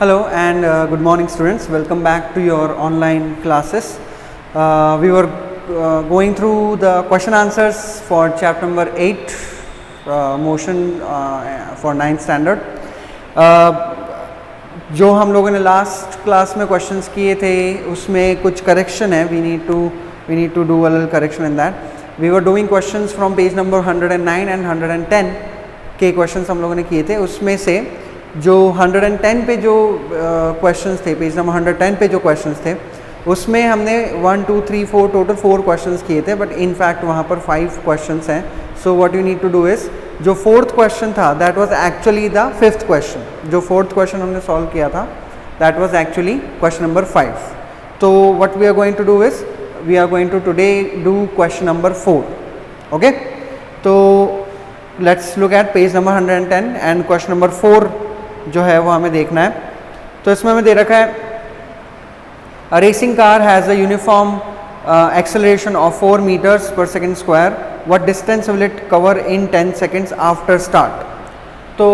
Hello and good morning students, welcome back to your online classes. We were going through the question answers for chapter number 8 motion for 9th standard. जो हम लोगों ने last class में questions किए थे उसमें कुछ correction है, we need to do a little correction in that. We were doing questions from page number 109 and 110 के क्वेश्चंस हम लोगों ने किए थे. उसमें से जो 110 पे जो क्वेश्चंस थे, पेज नंबर 110 पे जो क्वेश्चंस थे उसमें हमने 1 2 3 4 टोटल 4 क्वेश्चंस किए थे, बट इन फैक्ट वहाँ पर 5 क्वेश्चंस हैं. So what you need to do is, जो फोर्थ क्वेश्चन था that was actually the fifth question. जो फोर्थ क्वेश्चन हमने सॉल्व किया था that was actually question number 5. तो what we are going to do is, we are going to today do question number 4. Okay, तो let's look at page number 110 and question number 4 जो है वो हमें देखना है. तो इसमें हमें दे रखा है अ racing car has a uniform acceleration of 4 meters per second square. What distance will it cover in 10 seconds after start? तो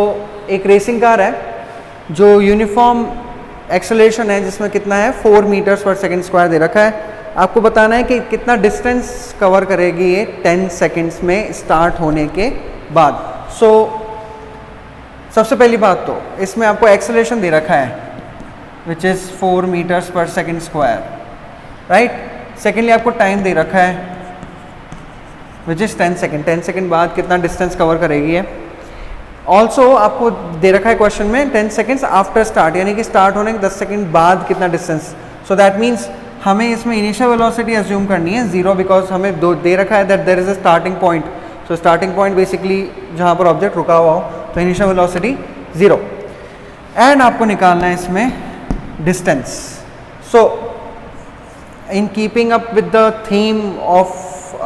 एक रेसिंग कार है जो यूनिफॉर्म एक्सेलरेशन है जिसमें कितना है 4 मीटर्स पर सेकेंड स्क्वायर दे रखा है. आपको बताना है कि कितना डिस्टेंस कवर करेगी ये 10 सेकेंड्स में स्टार्ट होने के बाद. सो सबसे पहली बात तो इसमें आपको एक्सेलरेशन दे रखा है विच इज़ 4 मीटर्स पर सेकेंड स्क्वायर, राइट. सेकेंडली आपको टाइम दे रखा है विच इज़ 10 सेकेंड. 10 सेकेंड बाद कितना डिस्टेंस कवर करेगी है. ऑल्सो आपको दे रखा है क्वेश्चन में 10 सेकेंड्स आफ्टर स्टार्ट, यानी कि स्टार्ट होने के 10 सेकेंड बाद कितना डिस्टेंस. सो दैट मीन्स हमें इसमें इनिशियल वेलोसिटी अज्यूम करनी है 0, बिकॉज हमें दे रखा है that there is a starting point. So starting point basically जहाँ पर ऑब्जेक्ट रुका हुआ हो, तो इनिशियल वेलोसिटी 0 एंड आपको निकालना है इसमें distance. So in keeping up with the theme of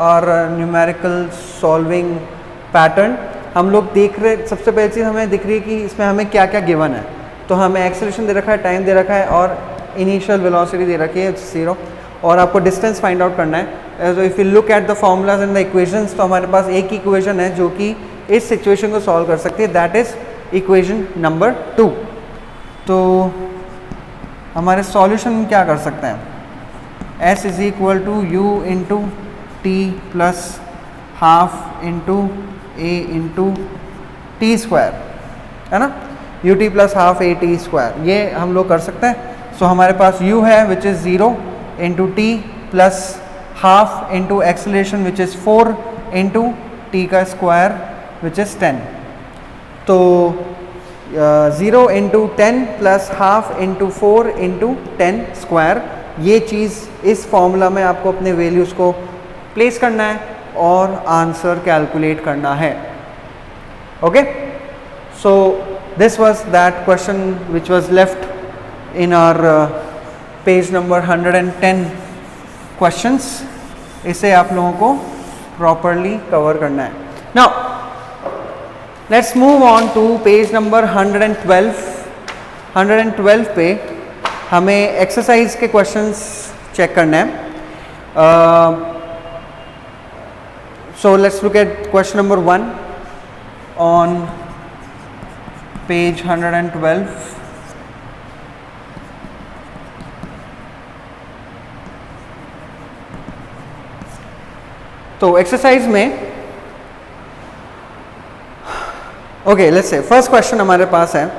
our numerical solving pattern, हम लोग देख रहे, सबसे पहली चीज़ हमें दिख रही है कि इसमें हमें क्या क्या गिवन है. तो हमें एक्सेलरेशन दे रखा है, टाइम दे रखा है और इनिशियल वेलोसिटी दे रखी है 0, और आपको डिस्टेंस फाइंड आउट करना है. So if you look at the formulas and the equations, तो हमारे पास एक ही इक्वेशन है जो कि इस सिचुएशन को सॉल्व कर सकती है, दैट इज़ इक्वेशन नंबर 2. तो हमारे सॉल्यूशन क्या कर सकते हैं, S is equal to u into t plus half into a into t square, है ना. U t plus half a t square, ये हम लोग कर सकते हैं. सो हमारे पास u है which is 0 into t plus half into acceleration which is 4 into T का स्क्वायर विच इज़ 10. तो 0 into 10 plus half into 4 into 10 square, ये चीज़ इस फॉर्मूला में आपको अपने वैल्यूज़ को प्लेस करना है और आंसर कैलकुलेट करना है. Okay, so this was that question which was left in our page number 110 questions. इसे आप लोगों को प्रॉपरली कवर करना है. Now let's move on to page number 112. 112 पे हमें एक्सरसाइज के क्वेश्चंस चेक करना है. So let's look eight question number 1 on page 112. तो एक्सरसाइज में okay, let's say first question हमारे पास है,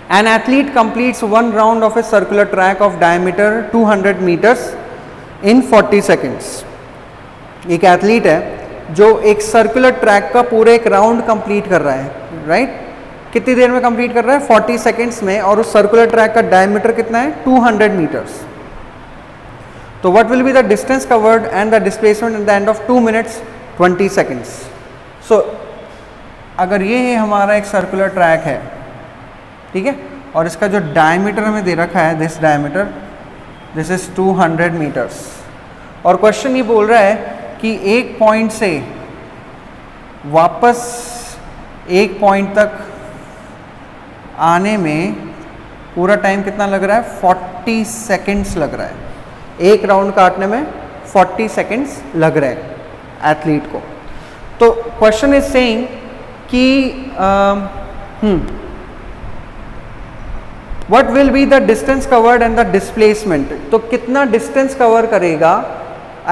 An athlete completes one round of a circular track of diameter 200 meters in 40 seconds. एक athlete है जो एक सर्कुलर ट्रैक का पूरे एक राउंड कंप्लीट कर रहा है, राइट. कितनी देर में कंप्लीट कर रहा है, 40 सेकेंड्स में, और उस सर्कुलर ट्रैक का डायमीटर कितना है 200 मीटर्स. तो what will be the distance covered and the displacement at the end of 2 minutes 20 seconds. सो अगर ये हमारा एक सर्कुलर ट्रैक है, ठीक है, और इसका जो डायमीटर हमें दे रखा है, this diameter, this is 200 meters, और क्वेश्चन ये बोल रहा है कि एक पॉइंट से वापस एक पॉइंट तक आने में पूरा टाइम कितना लग रहा है, 40 सेकेंड्स लग रहा है. एक राउंड काटने में 40 सेकेंड्स लग रहे हैं एथलीट को. तो क्वेश्चन इज सेइंग कि what will be the distance covered and the displacement, तो कितना डिस्टेंस कवर करेगा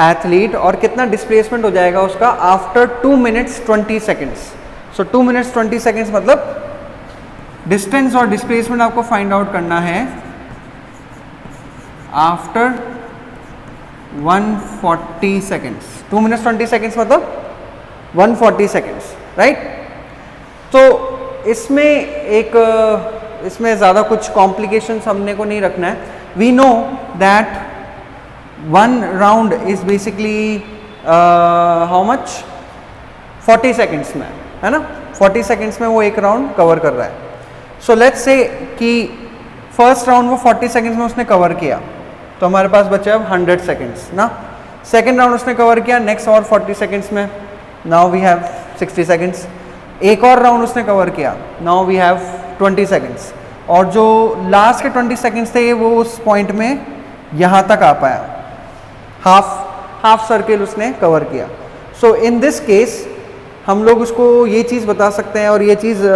एथलीट और कितना डिस्प्लेसमेंट हो जाएगा उसका आफ्टर 2 मिनट्स 20 सेकेंड्स। सो 2 मिनट्स 20 सेकेंड्स मतलब डिस्टेंस और डिस्प्लेसमेंट आपको फाइंड आउट करना है आफ्टर 140 सेकेंड्स। 2 मिनट्स 20 सेकेंड्स मतलब 140 सेकेंड्स, राइट। तो इसमें ज़्यादा कुछ कॉम्प्लिकेशंस हमने को नहीं रखना है। We know that 1 round is basically how much 40 seconds में, है ना। 40 सेकेंड्स में वो एक राउंड कवर कर रहा है। सो लेट्स से कि फर्स्ट राउंड वो 40 सेकेंड्स में उसने कवर किया, तो हमारे पास बचे अब 100 सेकेंड्स ना। सेकेंड राउंड उसने कवर किया नेक्स्ट और 40 सेकेंड्स में, नाउ वी हैव 60 सेकेंड्स। एक और राउंड उसने कवर किया, नाउ वी हैव 20 सेकेंड्स। और जो लास्ट के 20 सेकेंड्स थे वो उस पॉइंट में यहाँ तक आ पाया, हाफ सर्किल उसने कवर किया। सो इन दिस केस हम लोग उसको ये चीज़ बता सकते हैं और ये चीज़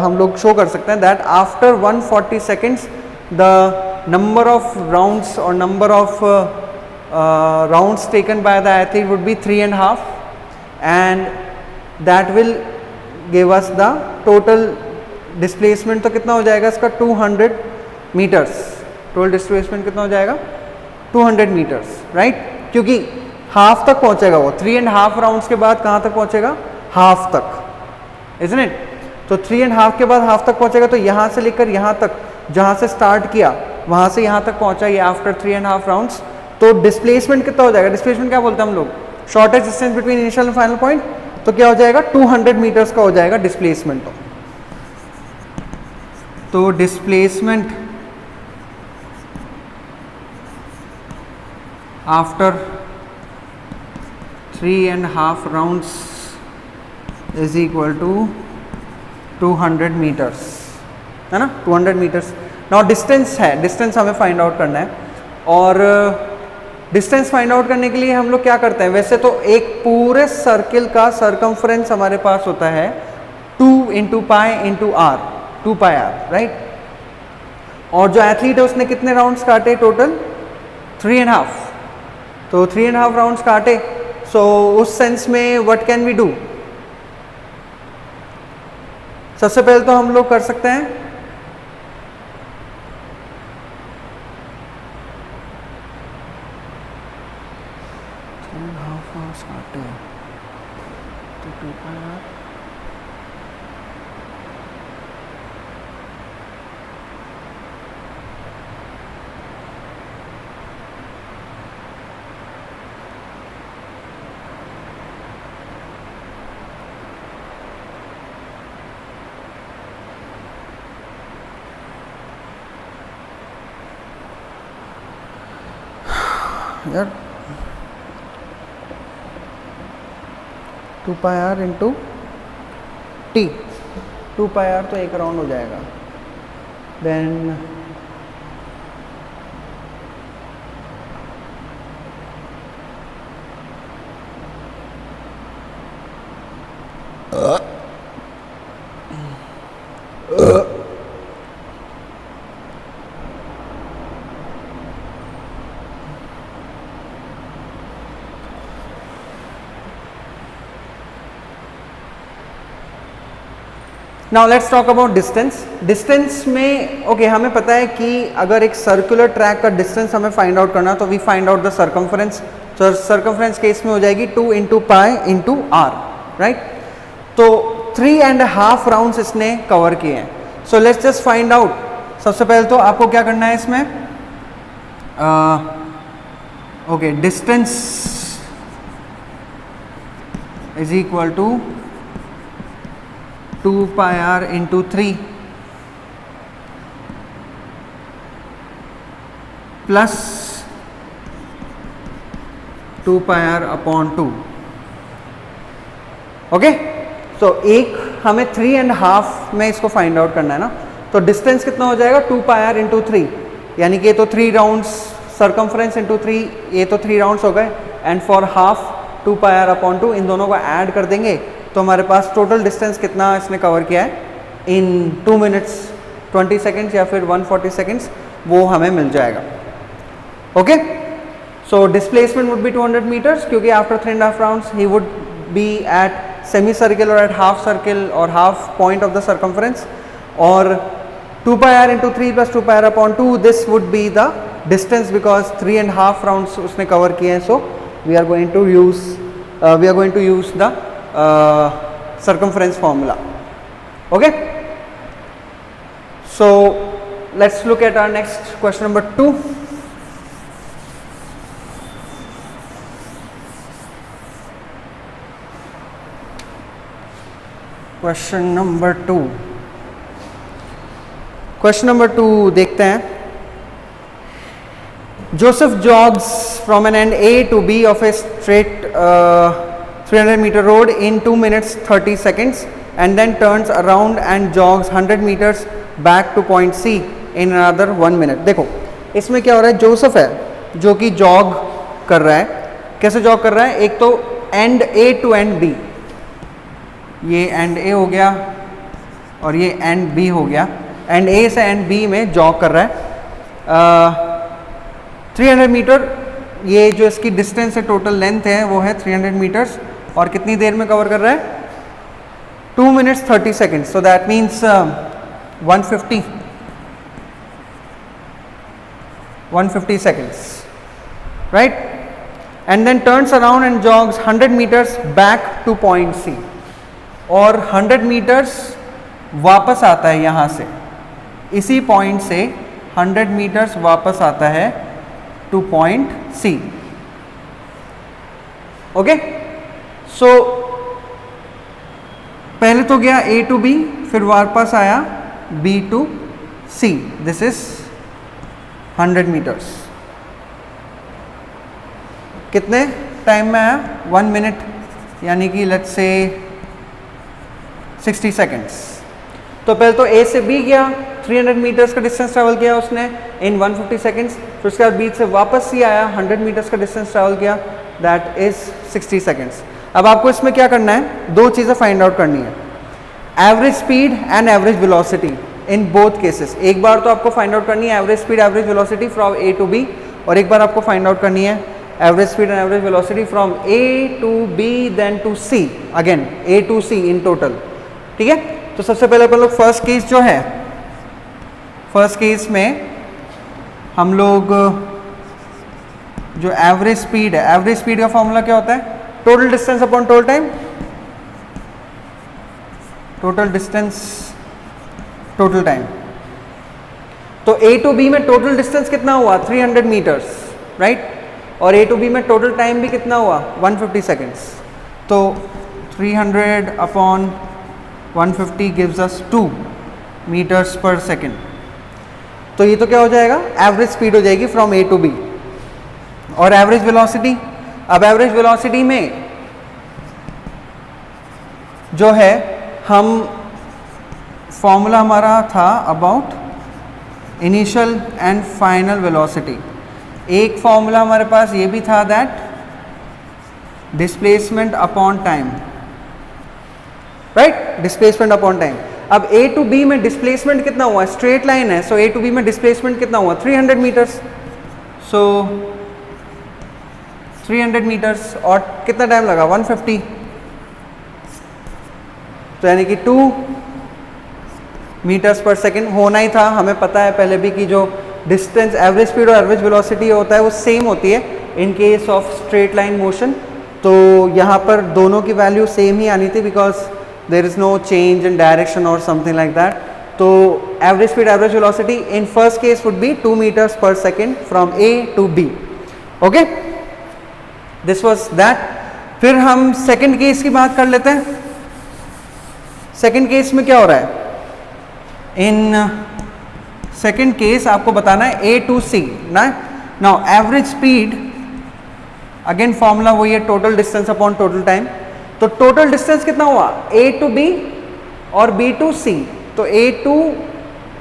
हम लोग शो कर सकते हैं that after 140 seconds the number of rounds और number of rounds taken by the athlete would be 3.5 and that will give us the total displacement. तो कितना हो जाएगा इसका 200 मीटर्स। टोटल डिस्प्लेसमेंट कितना हो जाएगा 200 मीटर्स, राइट। क्योंकि हाफ तक पहुंचेगा वो, 3.5 राउंड्स के बाद कहाँ तक पहुंचेगा, हाफ तक, इज़न्ट इट। तो 3.5 के बाद हाफ तक पहुंचेगा, तो यहाँ से लेकर यहाँ तक जहाँ से स्टार्ट किया वहाँ से यहाँ तक पहुँचा ये आफ्टर 3.5 राउंड्स। तो डिस्प्लेसमेंट कितना हो जाएगा, डिस्प्लेसमेंट क्या बोलते हैं हम लोग, shortest distance between initial and final point. तो क्या हो जाएगा 200 मीटर्स का हो जाएगा डिस्प्लेसमेंट। तो displacement after 3.5 rounds is equal to 200 meters, है ना, 200 मीटर्स। नाउ डिस्टेंस है, डिस्टेंस हमें फाइंड आउट करना है। और डिस्टेंस फाइंड आउट करने के लिए हम लोग क्या करते हैं, वैसे तो एक पूरे सर्किल का सर्कमफ्रेंस हमारे पास होता है 2 × पाई × r, 2 पाई r, राइट। और जो एथलीट है उसने कितने राउंड्स काटे टोटल 3.5, तो 3.5 राउंड्स काटे। सो उस सेंस में व्हाट कैन वी डू, सबसे पहले तो हम लोग कर सकते हैं यार 2 pi r into T, 2 pi r तो एक राउंड हो जाएगा। Then now let's talk about distance. Distance में ओके हमें पता है कि अगर एक सर्कुलर ट्रैक का डिस्टेंस हमें फाइंड आउट करना तो we find out the circumference. तो सर्कमफ्रेंस केस में हो जाएगी 2 × पाई × r, राइट। तो 3.5 राउंड्स इसने कवर किए हैं। So let's just find out. सबसे पहले तो आपको क्या करना है इसमें, okay distance is equal to 2 pi r × 3 plus 2 pi r upon 2। Okay, तो एक हमें 3.5 में इसको फाइंड आउट करना है ना। तो डिस्टेंस कितना हो जाएगा 2 पाई r × 3, यानी कि ये तो 3 राउंड्स, सर्कमफ्रेंस × 3, ये तो 3 राउंड्स हो गए। And for half 2 pi r upon 2, इन दोनों को ऐड कर देंगे तो हमारे पास टोटल डिस्टेंस कितना इसने कवर किया है इन 2 मिनट्स 20 सेकेंड्स या फिर 140 सेकेंड्स वो हमें मिल जाएगा. Okay, so displacement would be 200 metres क्योंकि after 3.5 rounds he would be at semi circle और एट हाफ सर्किल और half point of the circumference. और 2 pi r into 3 plus 2 pi r upon 2, this would be the distance because 3.5 rounds उसने cover किए हैं. So we are going to use the circumference formula. Okay, so let's look at our next question number 2. Question number 2 देखते हैं. Joseph jogs from an end A to B of a straight 300 meter road in 2 minutes 30 seconds and then turns around and jogs 100 meters back to point C in another 1 minute. देखो इसमें क्या हो रहा है, Joseph है जो कि jog कर रहा है. कैसे जॉग कर रहा है, एक तो end A to end B, ये एंड A हो गया और ये एंड B हो गया. एंड A से एंड B में जॉग कर रहा है. 300 मीटर ये जो इसकी डिस्टेंस है, टोटल लेंथ है वो है 300 मीटर्स और कितनी देर में कवर कर रहा है, 2 minutes 30 seconds. So that means 150 seconds, right? And then turns around and jogs 100 meters back to point C. और 100 meters वापस आता है यहाँ से, इसी पॉइंट से 100 meters वापस आता है टू पॉइंट C. ओके, सो पहले तो गया A टू B, फिर वापस आया B to C. This is 100 meters. कितने टाइम में आया, 1 minute, यानी कि लेट्स से 60 seconds. तो पहले तो A से B गया, 300 मीटर्स का डिस्टेंस ट्रैवल किया उसने इन 150 सेकेंड्स. फिर उसके बाद B से वापस C आया, 100 मीटर्स का डिस्टेंस ट्रैवल किया, दैट इज 60 सेकेंड्स. अब आपको इसमें क्या करना है, दो चीज़ें फाइंड आउट करनी है, average speed and average velocity in both cases. एक बार तो आपको फाइंड आउट करनी है average speed average velocity from A to B, और एक बार आपको फाइंड आउट करनी है average speed and average velocity from A to B then to C, again A to C in total. ठीक है, तो सबसे पहले अपन लोग फर्स्ट केस जो है, फर्स्ट केस में हम लोग जो एवरेज स्पीड है, एवरेज स्पीड का फॉर्मूला क्या होता है, total distance upon total time. Total distance total time. तो A टू B में टोटल डिस्टेंस कितना हुआ, 300 मीटर्स, राइट, और A टू B में टोटल टाइम भी कितना हुआ, 150 सेकेंड्स. तो 300 अपॉन 150 गिव्स अस 2 मीटर्स पर सेकेंड. तो ये तो क्या हो जाएगा, एवरेज स्पीड हो जाएगी फ्रॉम A टू B. और एवरेज वेलोसिटी, अब एवरेज वेलोसिटी में जो है, हम फॉर्मूला हमारा था about initial and final velocity. एक फॉर्मूला हमारे पास ये भी था, that displacement upon time, right, displacement upon time. अब A टू B में डिस्प्लेसमेंट कितना हुआ, स्ट्रेट लाइन है, सो A टू B में डिस्प्लेसमेंट कितना हुआ, 300 मीटर्स. सो 300 मीटर्स और कितना टाइम लगा, 150. तो यानी कि 2 मीटर्स पर सेकेंड होना ही था. हमें पता है पहले भी कि जो डिस्टेंस एवरेज स्पीड और एवरेज वेलोसिटी होता है वो सेम होती है in case of straight line motion. तो यहाँ पर दोनों की वैल्यू सेम ही आनी थी because there is no change in direction or something like that. So average speed average velocity in first case would be 2 meters per second from A to B. Okay, this was that. फिर हम second case की बात कर लेते हैं. second case में क्या हो रहा है, in second case आपको बताना है A to C ना. now average speed again formula वही है, total distance upon total time. तो टोटल डिस्टेंस कितना हुआ, A टू B और B टू C. तो A टू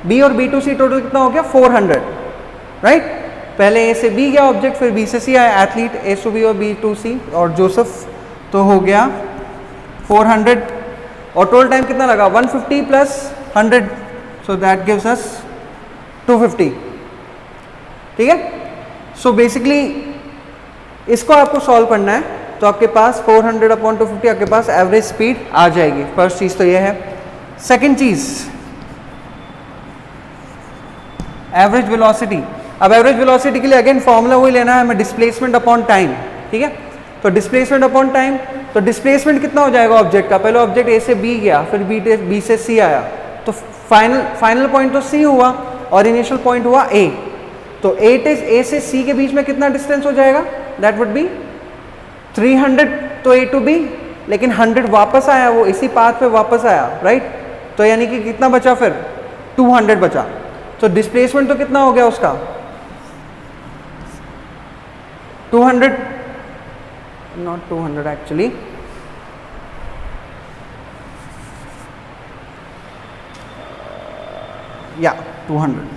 B और B टू C टोटल कितना हो गया, 400, राइट. पहले A से B गया ऑब्जेक्ट, फिर B से C आया एथलीट, A टू B और B टू C और जोसेफ, तो हो गया 400. और टोटल टाइम कितना लगा, 150 plus 100, so that gives us 250. ठीक है, सो बेसिकली इसको आपको सॉल्व करना है, तो आपके पास 400/250 आपके पास एवरेज स्पीड आ जाएगी. फर्स्ट चीज तो ये है. सेकंड चीज एवरेज वेलोसिटी. अब एवरेज वेलोसिटी के लिए अगेन फॉर्मूला वही लेना है हमें, डिस्प्लेसमेंट अपॉन टाइम. ठीक है, तो डिस्प्लेसमेंट अपॉन टाइम, तो डिस्प्लेसमेंट कितना हो जाएगा ऑब्जेक्ट का, पहले ऑब्जेक्ट ए से बी गया, फिर बी से सी आया, तो फाइनल पॉइंट तो सी हुआ और इनिशियल पॉइंट हुआ ए. तो ए से सी के बीच में कितना डिस्टेंस हो जाएगा, दैट वुड बी 300. तो ए टू बी, लेकिन 100 वापस आया, वो इसी पाथ पे वापस आया, राइट. तो यानी कि कितना बचा फिर 200 बचा. तो डिस्प्लेसमेंट तो कितना हो गया उसका 200, नॉट 200 एक्चुअली, या 200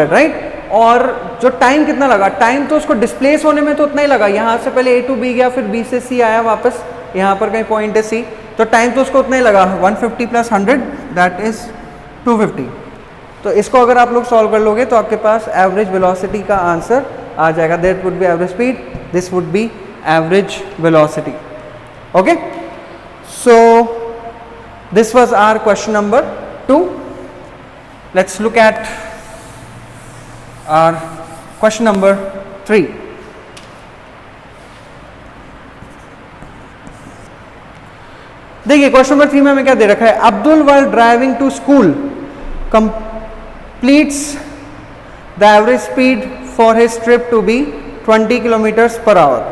राइट. और जो टाइम कितना लगा, टाइम तो उसको डिस्प्लेस होने में तो उतना ही लगा, यहां से पहले ए टू बी गया, फिर बी से सी आया वापस, यहां पर कहीं पॉइंट है सी, तो टाइम तो उसको उतना ही लगा. 150 + 100 दैट इज 250. तो इसको अगर आप लोग सॉल्व कर लोगे तो आपके पास एवरेज वेलोसिटी का आंसर आ जाएगा. That would be average speed, this would be average velocity. Okay, so this was our question number 2. Let's look at our question number 3. देखिए क्वेश्चन नंबर 3 में हमें क्या दे रखा है, Abdul while driving to school completes the average speed for his trip to be 20 km/h.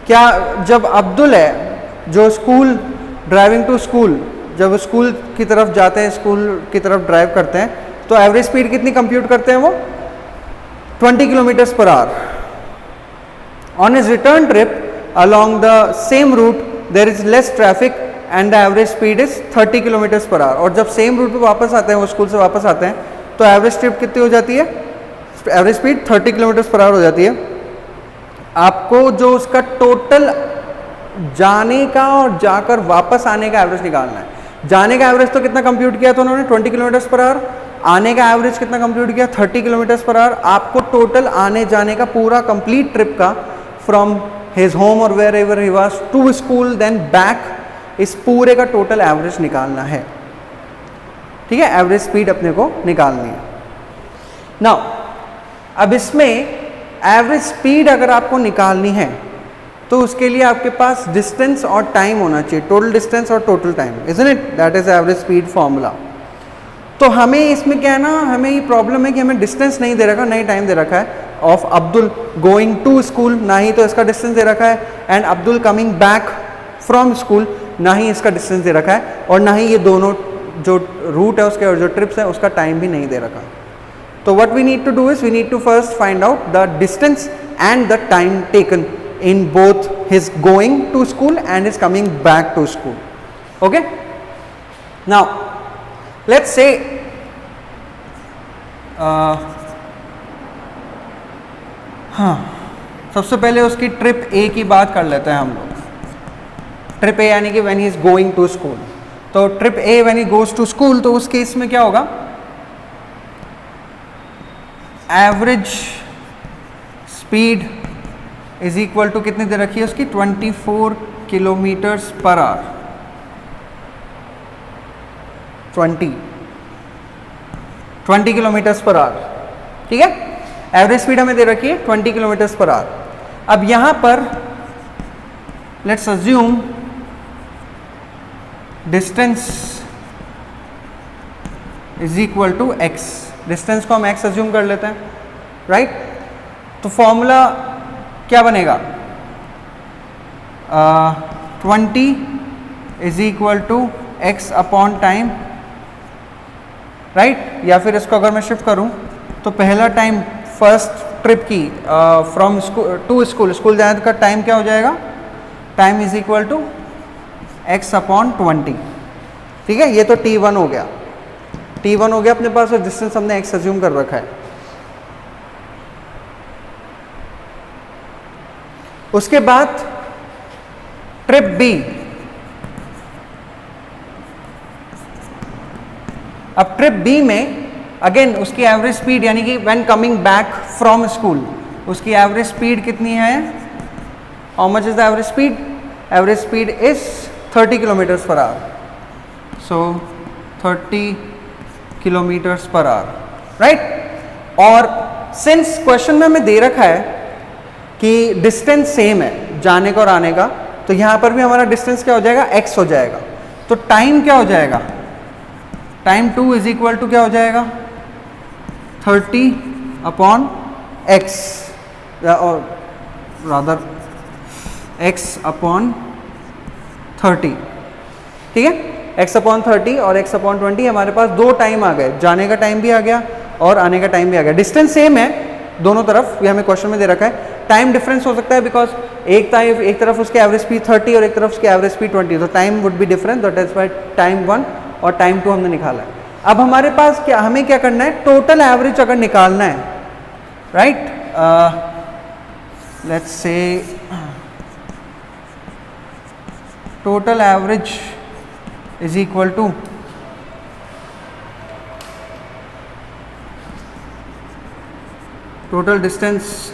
क्या जब अब्दुल है जो स्कूल ड्राइविंग टू स्कूल, जब स्कूल की तरफ जाते हैं, स्कूल की तरफ ड्राइव करते हैं, तो एवरेज स्पीड कितनी कंप्यूट करते हैं वो 20 km/h. On his return trip along the same route there is less traffic and the average speed is 30 km/h. और जब सेम रूट पे वापस आते हैं, वो स्कूल से वापस आते हैं, तो एवरेज ट्रिप कितनी हो जाती है, एवरेज स्पीड 30 km/h हो जाती है. आपको जो उसका टोटल जाने का और जाकर वापस आने का एवरेज निकालना है. जाने का एवरेज तो कितना कंप्यूट किया था उन्होंने 20 km/h, आने का एवरेज कितना कंप्यूट किया 30 km/h. आपको टोटल आने जाने का पूरा कंप्लीट ट्रिप का फ्रॉम हिज होम और wherever he was to school then back, इस पूरे का टोटल एवरेज निकालना है. ठीक है, एवरेज स्पीड अपने को निकालनी है. नाउ अब इसमें एवरेज स्पीड अगर आपको निकालनी है तो उसके लिए आपके पास डिस्टेंस और टाइम होना चाहिए, टोटल डिस्टेंस और total time, isn't it, that is average speed formula. तो हमें इसमें क्या है ना, हमें ये प्रॉब्लम है कि हमें डिस्टेंस नहीं दे रखा, नहीं टाइम दे रखा है of Abdul going to school, ना ही तो इसका डिस्टेंस दे रखा है, and Abdul coming back from school, ना ही इसका डिस्टेंस दे रखा है, और ना ही ये दोनों जो रूट है उसके और जो ट्रिप्स है उसका टाइम भी नहीं दे रखा. तो what we need to do is we need to first find out the distance and the time taken in both his going to school and his coming back to school. Okay, now let's say सबसे पहले उसकी trip ए की बात कर लेते हैं हम लोग. ट्रिप ए यानी कि when he is going to school. तो trip A when he goes to school, तो उस केस में क्या होगा, average speed is equal to कितनी दे रखी है उसकी 24 km/h. 20 km/h. ठीक है, एवरेज स्पीड हमें दे रखी है 20 km/h. अब यहां पर let's assume distance is equal to x. Distance को हम x अज्यूम कर लेते हैं, राइट. तो फॉर्मूला क्या बनेगा, 20 is equal to x upon time, right. या फिर इसको अगर मैं शिफ्ट करूं तो पहला टाइम फर्स्ट ट्रिप की फ्रॉम टू स्कूल, स्कूल जाने का टाइम क्या हो जाएगा, time is equal to x upon 20. ठीक है, ये तो t1 हो गया, t1 हो गया अपने पास, और डिस्टेंस हमने x अज्यूम कर रखा है. उसके बाद ट्रिप बी अब ट्रिप बी में अगेन उसकी एवरेज स्पीड यानी कि when coming back from school उसकी एवरेज स्पीड कितनी है, how much is the average speed, average speed is 30 kilometres per hour, so 30 kilometres per hour, right. और since question में हमें दे रखा है कि डिस्टेंस सेम है जाने का और आने का, तो यहाँ पर भी हमारा डिस्टेंस क्या हो जाएगा, x हो जाएगा। तो टाइम क्या हो जाएगा, टाइम 2 इज इक्वल टू क्या हो जाएगा, 30 अपॉन x, और रादर x अपॉन 30, ठीक है, x अपॉन 30 और x अपॉन 20। हमारे पास दो टाइम आ गए, जाने का टाइम भी आ गया और आने का टाइम भी आ गया। डिस्टेंस सेम है दोनों तरफ, ये हमें क्वेश्चन में दे रखा है। टाइम डिफरेंस हो सकता है बिकॉज एक तरफ उसके एवरेज स्पीड 30 और एक तरफ उसकी एवरेज स्पीड 20, तो time would be different, that is why time 1 और टाइम 2 हमने निकाला है। अब हमारे पास क्या, हमें क्या करना है, टोटल एवरेज अगर निकालना है, right, let's say total average is equal to total distance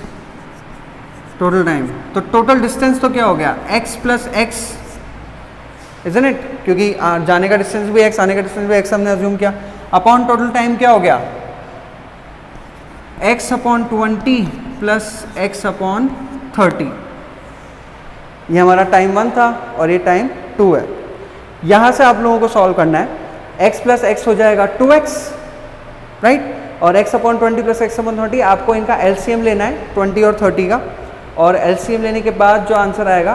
total time. तो टोटल डिस्टेंस तो क्या हो गया, x plus x, isn't it, क्योंकि जाने का डिस्टेंस भी x आने का डिस्टेंस भी x हमने अज्यूम किया, अपॉन टोटल टाइम क्या हो गया, x upon 20 plus x upon 30। ये हमारा टाइम 1 था और ये टाइम 2 है। यहाँ से आप लोगों को सॉल्व करना है, x प्लस एक्स हो जाएगा 2x, राइट, और x upon 20 plus x upon 30, आपको इनका LCM लेना है 20 और 30 का, और LCM लेने के बाद जो आंसर आएगा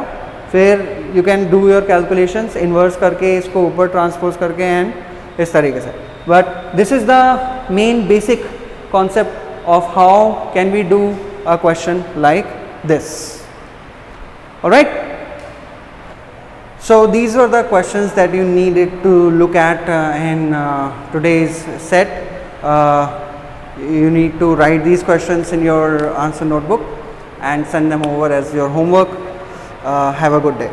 फिर you can do your calculations inverse करके, इसको ऊपर ट्रांसपोज करके एंड इस तरीके से। But this is the main basic concept of how can we do a question like this, alright. So these were the questions that you needed to look at in today's set. You need to write these questions in your answer notebook and send them over as your homework. Have a good day.